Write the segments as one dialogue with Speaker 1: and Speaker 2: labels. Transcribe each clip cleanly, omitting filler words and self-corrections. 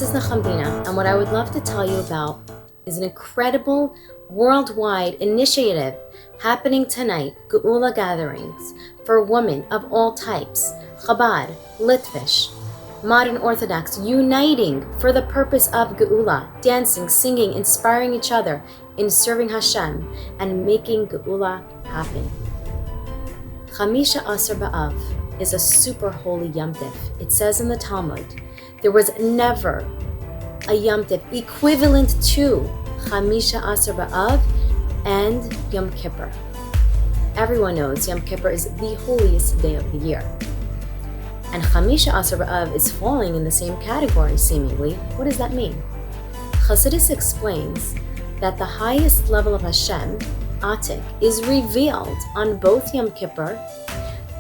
Speaker 1: this is Nachamdina, and what I would love to tell you about is an incredible worldwide initiative happening tonight, Geula Gatherings, for women of all types, Chabad, Litvish, Modern Orthodox, uniting for the purpose of Geula, dancing, singing, inspiring each other in serving Hashem and making Geula happen. Chamisha Asar B'av is a super holy Yom Tif. It says in the Talmud, there was never a Yom Tif equivalent to Chamisha Asar B'av and Yom Kippur. Everyone knows Yom Kippur is the holiest day of the year. And Chamisha Asar B'av is falling in the same category, seemingly. What does that mean? Chassidus explains that the highest level of Hashem, Atik, is revealed on both Yom Kippur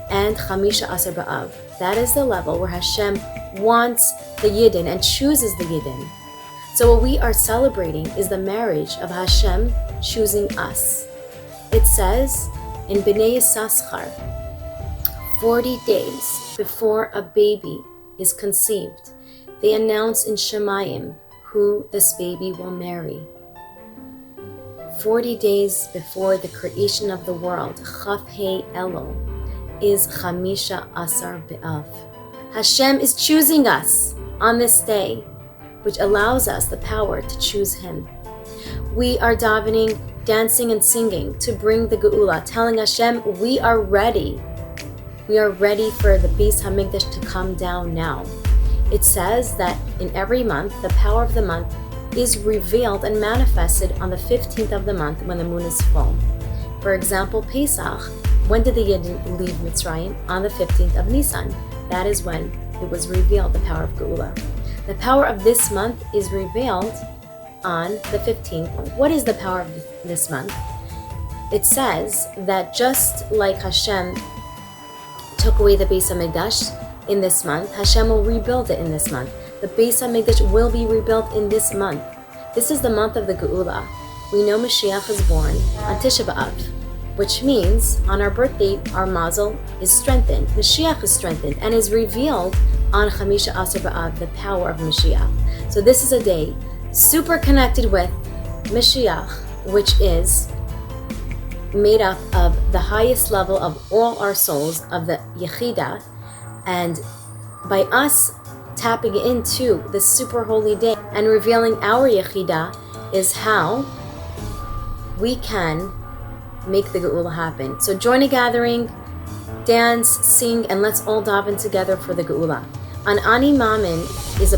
Speaker 1: and Chamisha Asar B'av. That is the level where Hashem wants the Yidden and chooses the Yidden. So what we are celebrating is the marriage of Hashem choosing us. It says in Bnei Yissaschar, 40 days before a baby is conceived, they announce in Shemayim who this baby will marry. 40 days before the creation of the world, Chaf Hei Elul, is Chamisha Asar B'av. Hashem is choosing us on this day, which allows us the power to choose Him. We are davening, dancing and singing to bring the Geula, telling Hashem we are ready. We are ready for the Beis HaMikdash to come down now. It says that in every month, the power of the month is revealed and manifested on the 15th of the month when the moon is full. For example, Pesach, when did the Yidden leave Mitzrayim? On the 15th of Nisan. That is when it was revealed, the power of Geula. The power of this month is revealed on the 15th. What is the power of this month? It says that just like Hashem took away the Beis HaMikdash in this month, Hashem will rebuild it in this month. The Beis HaMikdash will be rebuilt in this month. This is the month of the Geula. We know Moshiach is born on Tisha B'av, which means on our birthday, our mazel is strengthened. Mashiach is strengthened and is revealed on Chamisha Asar B'av, the power of Mashiach. So this is a day super connected with Mashiach, which is made up of the highest level of all our souls, of the Yechida, and by us tapping into this super holy day and revealing our Yechida is how we can make the Geula happen. So join a gathering, dance, sing, and let's all daven together for the Geula. On Ani Ma'amin is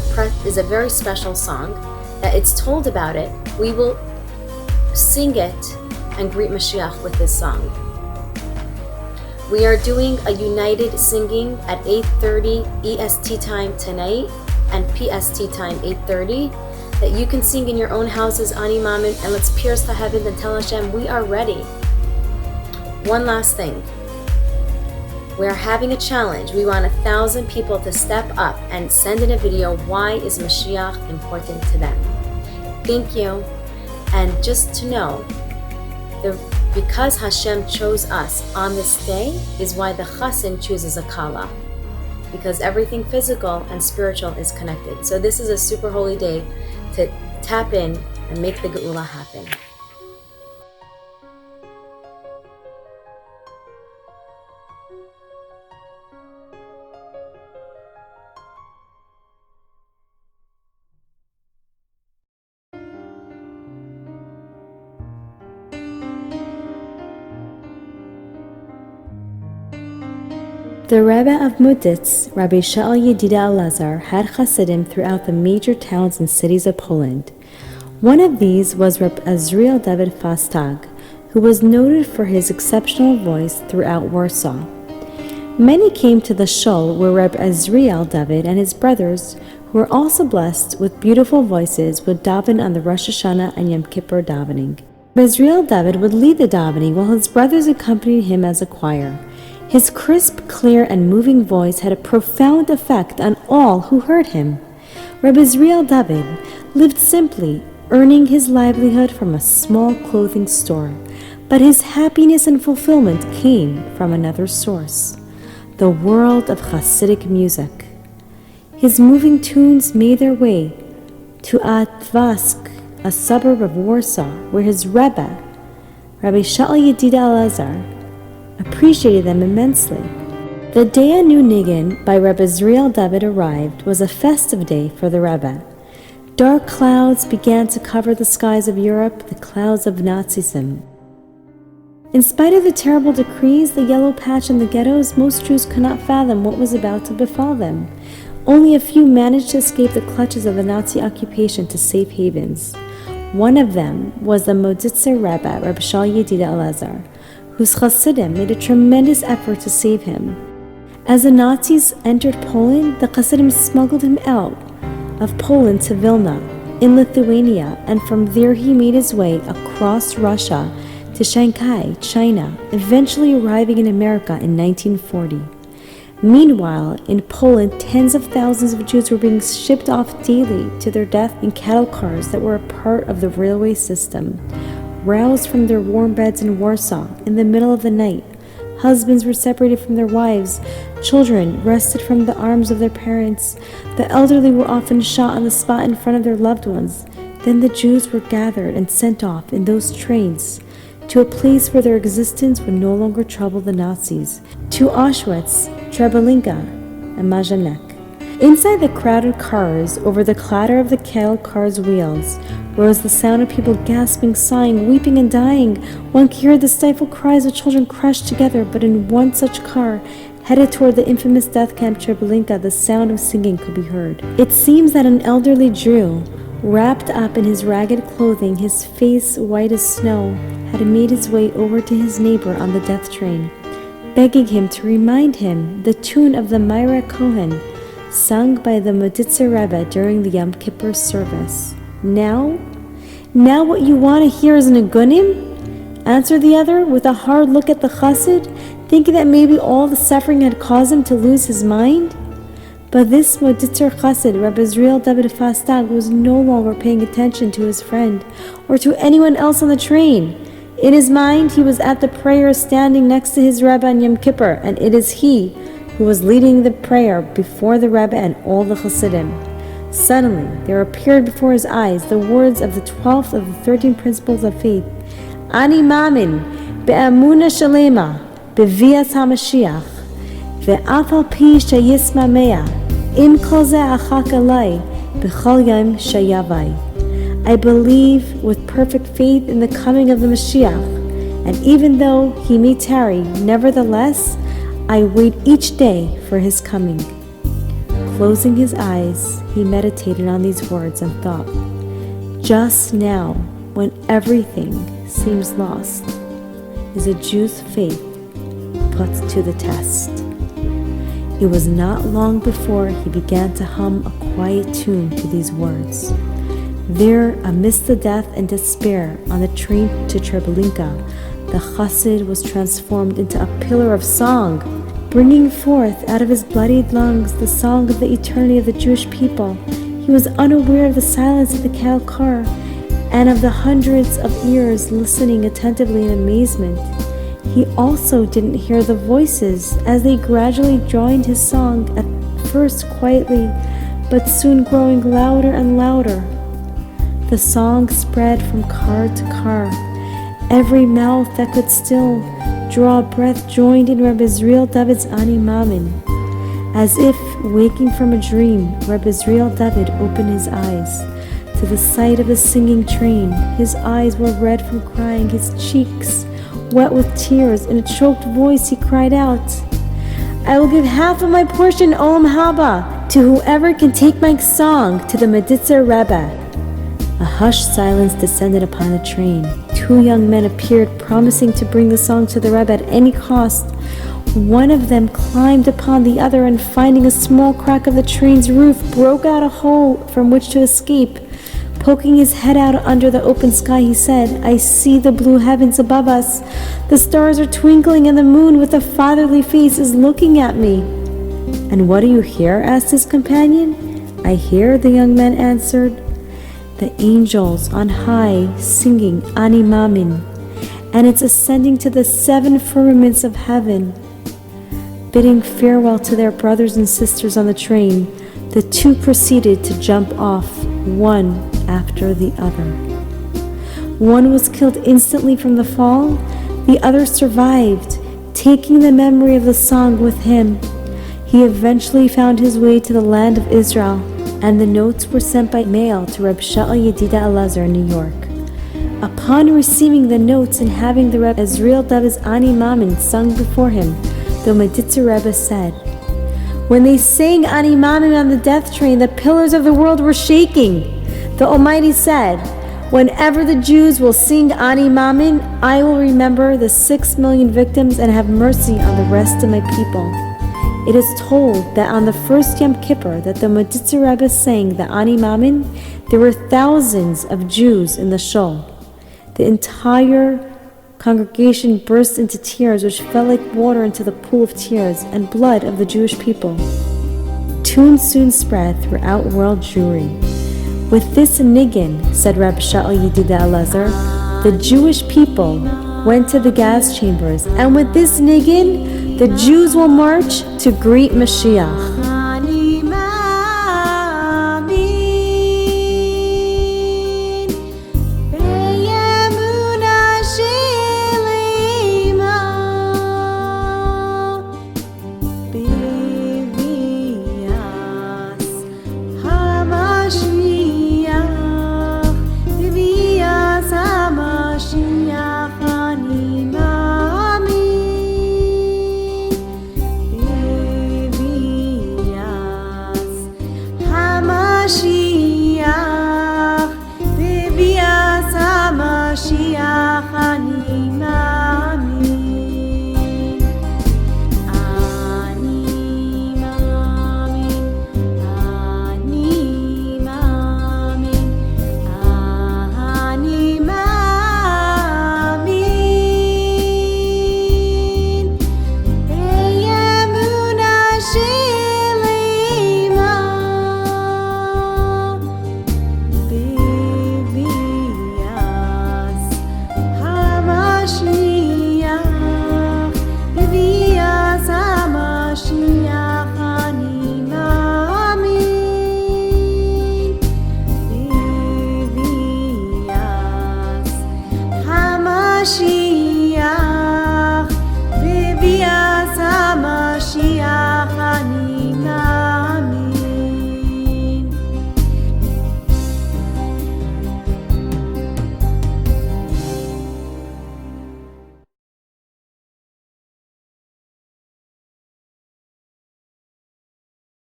Speaker 1: a very special song that it's told about it. We will sing it and greet Mashiach with this song. We are doing a united singing at 8:30 EST time tonight and PST time 8:30 that you can sing in your own houses, Ani Ma'amin, and let's pierce the heavens and tell Hashem we are ready. One last thing. We are having a challenge. We want 1,000 people to step up and send in a video, why is Mashiach important to them? Thank you. And just to know, because Hashem chose us on this day is why the Chassan chooses a Kala. Because everything physical and spiritual is connected. So this is a super holy day to tap in and make the Geula happen.
Speaker 2: The Rebbe of Muditz, Rabbi Shaul Yedida Elazar, had Hasidim throughout the major towns and cities of Poland. One of these was Reb Azriel David Fastag, who was noted for his exceptional voice throughout Warsaw. Many came to the shul where Reb Azriel David and his brothers, who were also blessed with beautiful voices, would daven on the Rosh Hashanah and Yom Kippur davening. Reb Azriel David would lead the davening while his brothers accompanied him as a choir. His crisp, clear, and moving voice had a profound effect on all who heard him. Reb Azriel David lived simply, earning his livelihood from a small clothing store, but his happiness and fulfillment came from another source, the world of Hasidic music. His moving tunes made their way to Atvask, a suburb of Warsaw, where his Rebbe, Rabbi Shaul Yedida Elazar, appreciated them immensely. The day Ma'amin Niggun by Rebbe Azriel David arrived was a festive day for the Rebbe. Dark clouds began to cover the skies of Europe, the clouds of Nazism. In spite of the terrible decrees, the yellow patch and the ghettos, most Jews could not fathom what was about to befall them. Only a few managed to escape the clutches of the Nazi occupation to safe havens. One of them was the Moditzer Rebbe, Rabbi Shaul Yedida Elazar, whose Chasidim made a tremendous effort to save him. As the Nazis entered Poland, the Chasidim smuggled him out of Poland to Vilna, in Lithuania, and from there he made his way across Russia to Shanghai, China, eventually arriving in America in 1940. Meanwhile, in Poland, tens of thousands of Jews were being shipped off daily to their death in cattle cars that were a part of the railway system. Roused from their warm beds in Warsaw in the middle of the night, husbands were separated from their wives, children wrested from the arms of their parents, the elderly were often shot on the spot in front of their loved ones. Then the Jews were gathered and sent off in those trains to a place where their existence would no longer trouble the Nazis, to Auschwitz, Treblinka, and Majdanek. Inside the crowded cars, over the clatter of the cattle cars' wheels, rose the sound of people gasping, sighing, weeping, and dying. One could hear the stifled cries of children crushed together, but in one such car, headed toward the infamous death camp Treblinka, the sound of singing could be heard. It seems that an elderly Jew, wrapped up in his ragged clothing, his face white as snow, had made his way over to his neighbor on the death train, begging him to remind him the tune of the Myra Cohen, sung by the Moditzer Rebbe during the Yom Kippur service. Now what you want to hear is Niggunim? Answered the other, with a hard look at the chassid, thinking that maybe all the suffering had caused him to lose his mind. But this Moditzer chassid, Rabbi Azriel David Fastag, was no longer paying attention to his friend or to anyone else on the train. In his mind, he was at the prayer standing next to his Rebbe on Yom Kippur, and it is he who was leading the prayer before the Rebbe and all the Chassidim. Suddenly, there appeared before his eyes the words of the 12th of the 13 principles of faith. Ani Ma'amin be'amuna shalema bevias HaMashiach ve'af al pi sheyismamea im kol ze achak alai b'chol yom shayavai. I believe with perfect faith in the coming of the Moshiach, and even though he may tarry, nevertheless, I wait each day for his coming. Closing his eyes, he meditated on these words and thought, just now, when everything seems lost, is a Jew's faith put to the test. It was not long before he began to hum a quiet tune to these words. There, amidst the death and despair on the train to Treblinka, the chassid was transformed into a pillar of song, bringing forth out of his bloodied lungs the song of the eternity of the Jewish people. He was unaware of the silence of the cattle car and of the hundreds of ears listening attentively in amazement. He also didn't hear the voices as they gradually joined his song, at first quietly, but soon growing louder and louder. The song spread from car to car. Every mouth that could still draw breath joined in Rabbi Azriel David's Ani Ma'amin. As if waking from a dream, Rabbi Azriel David opened his eyes to the sight of the singing train. His eyes were red from crying, his cheeks wet with tears. In a choked voice he cried out, I will give half of my portion Olam Haba to whoever can take my song to the Moditzer Rebbe. A hushed silence descended upon the train. Two young men appeared, promising to bring the song to the Rebbe at any cost. One of them climbed upon the other and, finding a small crack of the train's roof, broke out a hole from which to escape. Poking his head out under the open sky, he said, I see the blue heavens above us. The stars are twinkling, and the moon with a fatherly face is looking at me. And what do you hear? Asked his companion. I hear, the young man answered, the angels on high singing Ani Ma'amin, and it's ascending to the 7 firmaments of heaven. Bidding farewell to their brothers and sisters on the train, the two proceeded to jump off. one after the other. One was killed instantly from the fall, the other survived, taking the memory of the song with him. He eventually found his way to the land of Israel, and the notes were sent by mail to Reb Shaul Yedida Elazar in New York. Upon receiving the notes and having the Reb Azriel David's Ani Ma'amin sung before him, the Meditzer Rebbe said, "When they sang Ani Ma'amin on the death train, the pillars of the world were shaking. The Almighty said, whenever the Jews will sing Ani Ma'amin, I will remember the 6 million victims and have mercy on the rest of my people." It is told that on the first Yom Kippur that the Meditzer Rebbe sang the Ani Ma'amin, there were thousands of Jews in the shul. The entire congregation burst into tears, which fell like water into the pool of tears and blood of the Jewish people. Tune soon spread throughout world Jewry. With this niggun, said Reb Shaul Yedida Elazar, the Jewish people went to the gas chambers, and with this niggun, the Jews will march to greet Moshiach.